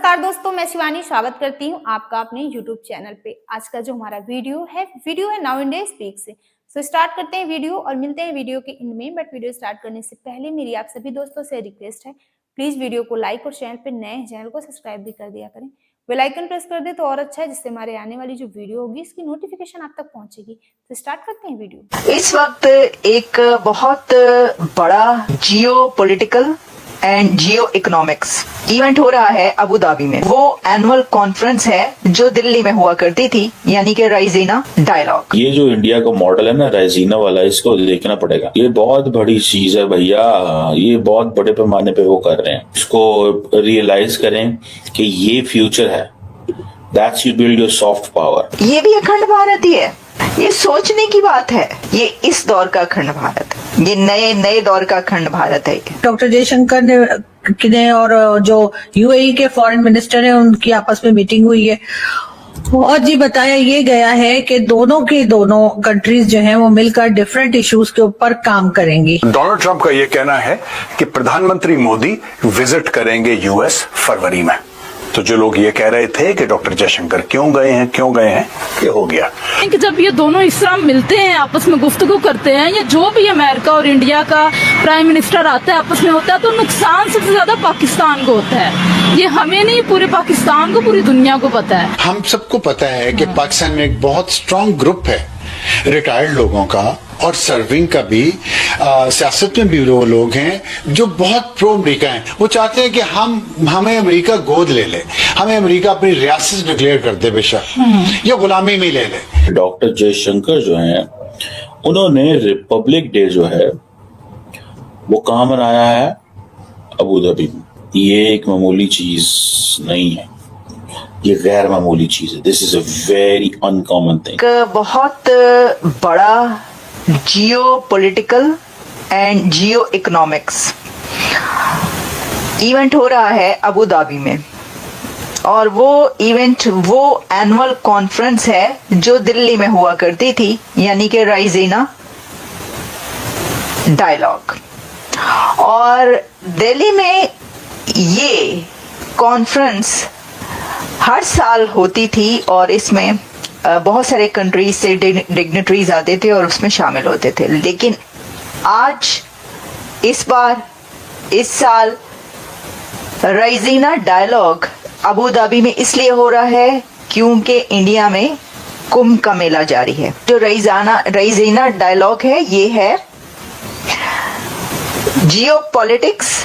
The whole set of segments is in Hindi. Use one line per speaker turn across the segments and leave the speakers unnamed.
नमस्कार दोस्तों, मैं शिवानी स्वागत करती हूं आपका अपने YouTube चैनल पे। आज का जो हमारा वीडियो है नाउ इंडिया स्पीक से। स्टार्ट करते हैं वीडियो और मिलते हैं वीडियो के एंड में। बट वीडियो स्टार्ट करने से पहले मेरी आप सभी दोस्तों से रिक्वेस्ट है, प्लीज वीडियो को लाइक और चैनल पे नए चैनल को सब्सक्राइब भी कर दिया करें। बेल आइकन प्रेस कर दे तो और अच्छा है, जिससे हमारे आने वाली जो वीडियो होगी इसकी नोटिफिकेशन आप तक पहुंचेगी। तो स्टार्ट करते हैं वीडियो।
इस वक्त एक बहुत बड़ा जियो political and Jio economics event हो रहा है अबू धाबी में। वो एनुअल कॉन्फ्रेंस है जो दिल्ली में हुआ करती थी, यानी कि राइजीना डायलॉग।
ये जो इंडिया का मॉडल है ना राइजीना वाला, इसको देखना पड़ेगा। ये बहुत बड़ी चीज है भैया, ये बहुत बड़े पैमाने पे वो कर रहे हैं। इसको रियलाइज करें कि ये फ्यूचर है। That's you build your soft power.
ये भी अखंड भारत ही है। ये सोचने की बात है। ये इस दौर का अखंड भारत है। ये नए दौर का अखंड भारत है।
डॉक्टर जयशंकर ने और जो यूएई के फॉरेन मिनिस्टर हैं उनकी आपस में मीटिंग हुई है और जी बताया ये गया है कि दोनों कंट्रीज जो हैं वो मिलकर डिफरेंट इश्यूज के ऊपर काम करेंगी।
डोनाल्ड ट्रंप का ये कहना है कि प्रधानमंत्री मोदी विजिट करेंगे यूएस फरवरी में। तो जो लोग ये कह रहे थे कि डॉक्टर जयशंकर क्यों गए हैं, ये हो गया
कि जब ये दोनों इस तरह मिलते हैं, आपस में गुफ्तगू करते हैं, या जो भी अमेरिका और इंडिया का प्राइम मिनिस्टर आता है आपस में होता है, तो नुकसान सबसे ज्यादा पाकिस्तान को होता है। ये हमें नहीं, पूरे पाकिस्तान को, पूरी दुनिया को पता है।
हम सबको पता है कि पाकिस्तान में एक बहुत स्ट्रांग ग्रुप है रिटायर्ड लोगों का और सर्विंग का भी, सियासत में भी वो लोग हैं जो बहुत प्रो अमेरिका हैं। वो चाहते हैं कि हमें अमेरिका गोद ले ले, हमें अमेरिका अपनी रियासत डिक्लेयर कर दे बेशक, या गुलामी में ले ले।
डॉक्टर जयशंकर जो हैं, उन्होंने रिपब्लिक डे जो है वो कहाँ मनाया है? अबू धाबी में। ये एक मामूली चीज नहीं है, ये गैर मामूली चीज है। This is a very uncommon thing.
बहुत बड़ा जियो political and Jio economics event हो रहा है अबू धाबी में, और वो एनुअल कॉन्फ्रेंस है जो दिल्ली में हुआ करती थी, यानी कि राइजीना डायलॉग। और दिल्ली में ये कॉन्फ्रेंस हर साल होती थी और इसमें बहुत सारे कंट्रीज से डिग्नेटरीज आते थे और उसमें शामिल होते थे। लेकिन आज इस साल राइजीना डायलॉग अबू धाबी में इसलिए हो रहा है क्योंकि इंडिया में कुंभ का मेला जारी है। जो राइजीना डायलॉग है, ये है जियो पॉलिटिक्स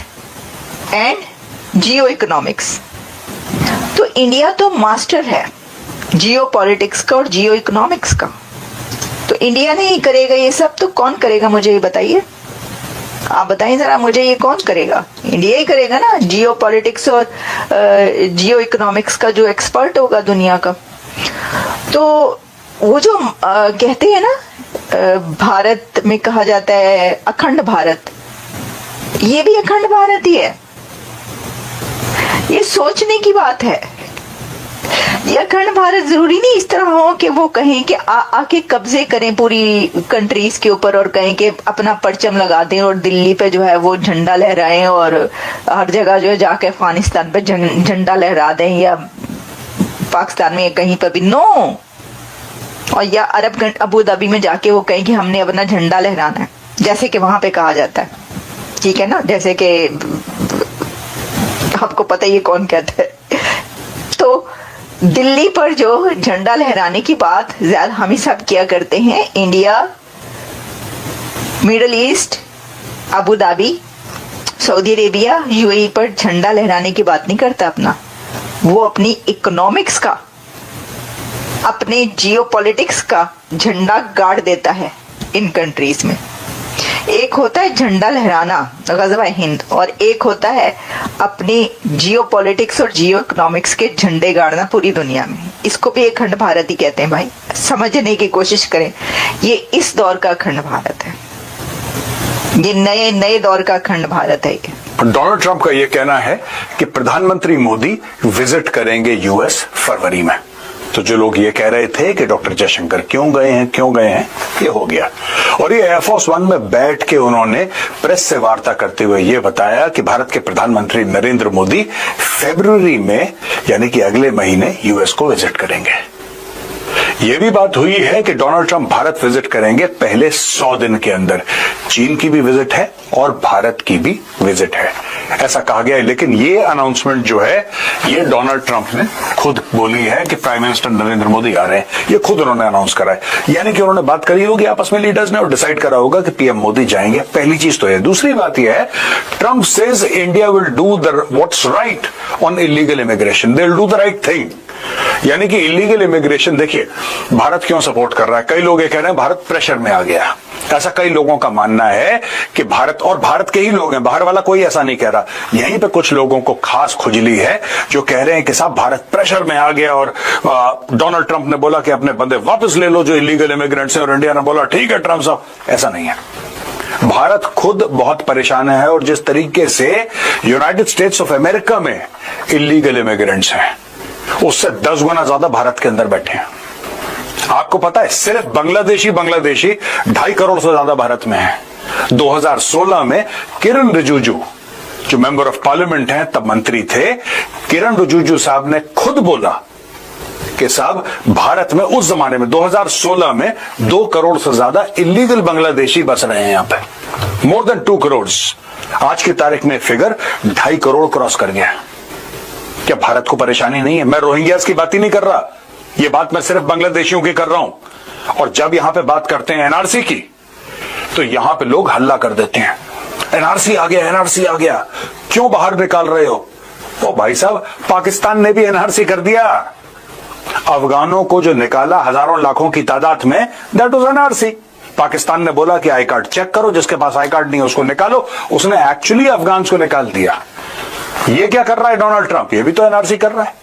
एंड जियो इकोनॉमिक्स। तो इंडिया तो मास्टर है जियो पॉलिटिक्स का और जियो इकोनॉमिक्स का। तो इंडिया नहीं करेगा ये सब, तो कौन करेगा? मुझे ये बताइए, आप बताइए जरा मुझे, ये कौन करेगा? इंडिया ही करेगा ना। जियो पॉलिटिक्स और जियो इकोनॉमिक्स का जो एक्सपर्ट होगा दुनिया का। तो वो जो कहते हैं ना, भारत में कहा जाता है अखंड भारत, ये भी अखंड भारत ही है। ये सोचने की बात है। ये अखंड भारत जरूरी नहीं इस तरह हो कि वो कहें कि आके कब्जे करें पूरी कंट्रीज के ऊपर और कहें कि अपना परचम लगा दें और दिल्ली पे जो है वो झंडा लहराएं और हर जगह जो है जाके अफगानिस्तान पे झंडा लहरा दें, या पाकिस्तान में कहीं पर भी नो। और या अबू धाबी में जाके वो कहें कि हमने अपना झंडा लहराना है, जैसे कि वहां पे कहा जाता है। ठीक है ना, जैसे कि आपको पता ये कौन कहता है। तो दिल्ली पर जो झंडा लहराने की बात ज्यादा हम ही सब किया करते हैं। India, middle east, Abu Dhabi, Saudi Arabia, UAE पर झंडा लहराने की बात नहीं करता अपना। वो अपनी इकोनॉमिक्स का, अपने जियोपॉलिटिक्स का झंडा गाड़ देता है इन कंट्रीज में। एक होता है झंडा लहराना, ग़ज़वा हिंद, और एक होता है अपनी जियो पॉलिटिक्स और जियो इकोनॉमिक्स के झंडे गाड़ना पूरी दुनिया में। इसको भी अखंड भारत ही कहते हैं भाई, समझने की कोशिश करें। ये इस दौर का अखंड भारत है, ये नए दौर का अखंड भारत है।
डोनाल्ड ट्रंप का ये कहना है कि प्रधानमंत्री मोदी विजिट करेंगे यूएस फरवरी में। तो जो लोग ये कह रहे थे कि डॉक्टर जयशंकर क्यों गए हैं, ये हो गया। और ये एयरफोर्स वन में बैठ के उन्होंने प्रेस से वार्ता करते हुए ये बताया कि भारत के प्रधानमंत्री नरेंद्र मोदी फरवरी में यानी कि अगले महीने यूएस को विजिट करेंगे। यह भी बात हुई है कि डोनाल्ड ट्रंप भारत विजिट करेंगे पहले 100 दिन के अंदर। चीन की भी विजिट है और भारत की भी विजिट है, ऐसा कहा गया है। लेकिन ये अनाउंसमेंट जो है ये डोनाल्ड ट्रंप ने खुद बोली है कि प्राइम मिनिस्टर नरेंद्र मोदी आ रहे हैं, ये खुद उन्होंने अनाउंस करा है। यानी कि उन्होंने बात करी होगी आपस में लीडर्स ने और डिसाइड करा होगा कि पीएम मोदी जाएंगे। पहली चीज तो है। दूसरी बात यह है, Trump says India will do the what's right on illegal immigration, they will do the right thing. यानी कि इलीगल इमिग्रेशन, देखिए भारत क्यों सपोर्ट कर रहा है, कई लोग ये कह रहे हैं भारत प्रेशर में आ गया, ऐसा कई लोगों का मानना है कि भारत, और भारत के ही लोग हैं, बाहर वाला कोई ऐसा नहीं कह रहा। यहीं पे कुछ लोगों को खास खुजली है जो कह रहे हैं कि साहब भारत प्रेशर में आ गया और डोनाल्ड ट्रंप ने बोला कि अपने बंदे वापस ले लो जो इलीगल इमिग्रेंट्स हैं, और इंडिया ने बोला ठीक है ट्रंप साहब। ऐसा नहीं है, भारत खुद बहुत परेशान है। और जिस तरीके से यूनाइटेड स्टेट्स ऑफ अमेरिका में इलीगल इमिग्रेंट्स हैं उससे 10 गुना ज्यादा भारत के अंदर बैठे हैं। आपको पता है सिर्फ बांग्लादेशी 2.5 करोड़ से ज्यादा भारत में है। 2016 में किरण रिजिजू जो मेंबर ऑफ पार्लियामेंट हैं, तब मंत्री थे, किरण रिजिजू साहब ने खुद बोला कि साहब भारत में उस जमाने में 2016 में 2 करोड़ से ज्यादा इलीगल बांग्लादेशी बस रहे हैं यहां पे, मोर देन 2 करोड़। आज की तारीख में फिगर 2.5 करोड़ क्रॉस कर गया। क्या भारत को परेशानी नहीं है? मैं रोहिंग्यास की बात ही नहीं कर रहा, ये बात मैं सिर्फ बांग्लादेशियों की कर रहा हूं। और जब यहां पे बात करते हैं एनआरसी की तो यहां पे लोग हल्ला कर देते हैं, एनआरसी आ गया, एनआरसी आ गया, क्यों बाहर निकाल रहे हो? ओ भाई साहब, पाकिस्तान ने भी एनआरसी कर दिया। अफगानों को जो निकाला हजारों लाखों की तादाद में, दैट वाज एनआरसी। पाकिस्तान ने बोला कि आई कार्ड चेक करो, जिसके पास आई कार्ड नहीं है उसको निकालो। उसने एक्चुअली अफगान को निकाल दिया। ये क्या कर रहा है डोनाल्ड ट्रंप? ये भी तो एनआरसी कर रहा है।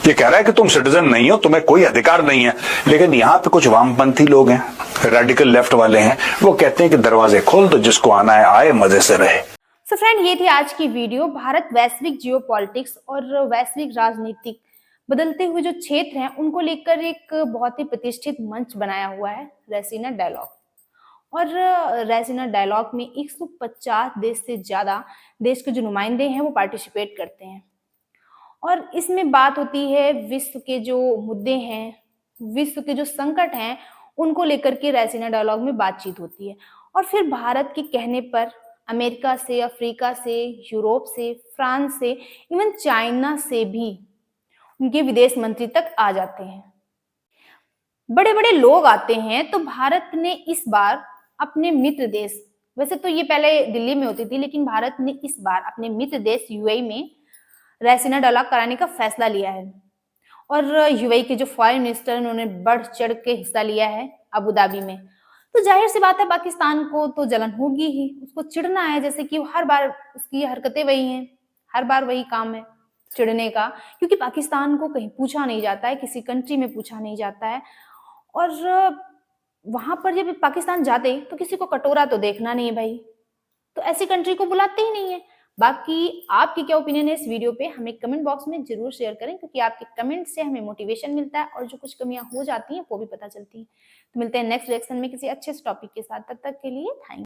ये कह रहा है कि तुम सिटीजन नहीं हो, तुम्हें कोई अधिकार नहीं है। लेकिन यहां पे कुछ वामपंथी लोग हैं, रेडिकल लेफ्ट वाले हैं, वो कहते हैं कि दरवाजे खोल दो, जिसको आना है आए, मजे से रहे।
सो फ्रेंड, ये थी आज की वीडियो। भारत वैश्विक जियोपॉलिटिक्स और वैश्विक राजनीतिक बदलते हुए जो क्षेत्र हैं उनको लेकर एक बहुत ही प्रतिष्ठित मंच बनाया हुआ है रैसीना डायलॉग। और रैसीना डायलॉग में 150 देश से ज्यादा देश के जो नुमाइंदे हैं वो पार्टिसिपेट करते हैं। और इसमें बात होती है विश्व के जो मुद्दे हैं, विश्व के जो संकट हैं, उनको लेकर के रैसीना डायलॉग में बातचीत होती है। और फिर भारत के कहने पर अमेरिका से, अफ्रीका से, यूरोप से, फ्रांस से, इवन चाइना से भी उनके विदेश मंत्री तक आ जाते हैं। बड़े बड़े लोग आते हैं। तो भारत ने इस बार अपने मित्र देश, वैसे तो ये पहले दिल्ली में होती थी, लेकिन भारत ने इस बार अपने मित्र देश यूएई में रैसीना डायलॉग कराने का फैसला लिया है। और यूएई के जो फॉरेन मिनिस्टर उन्होंने बढ़ चढ़ के हिस्सा लिया है अबू धाबी में। तो जाहिर सी बात है पाकिस्तान को तो जलन होगी ही, उसको चिढ़ना है, जैसे कि हर बार उसकी हरकतें वही हैं, हर बार वही काम है चिढ़ने का। क्योंकि पाकिस्तान को कहीं पूछा नहीं जाता है, किसी कंट्री में पूछा नहीं जाता है। और वहां पर जब पाकिस्तान जाते तो किसी को कटोरा तो देखना नहीं है भाई, तो ऐसी कंट्री को बुलाते ही नहीं है। बाकी आपकी क्या ओपिनियन है इस वीडियो पे, हमें कमेंट बॉक्स में जरूर शेयर करें, क्योंकि आपके कमेंट से हमें मोटिवेशन मिलता है और जो कुछ कमियां हो जाती हैं वो भी पता चलती हैं। तो मिलते हैं नेक्स्ट रिएक्शन में किसी अच्छे टॉपिक के साथ। तब तक के लिए थैंक यू।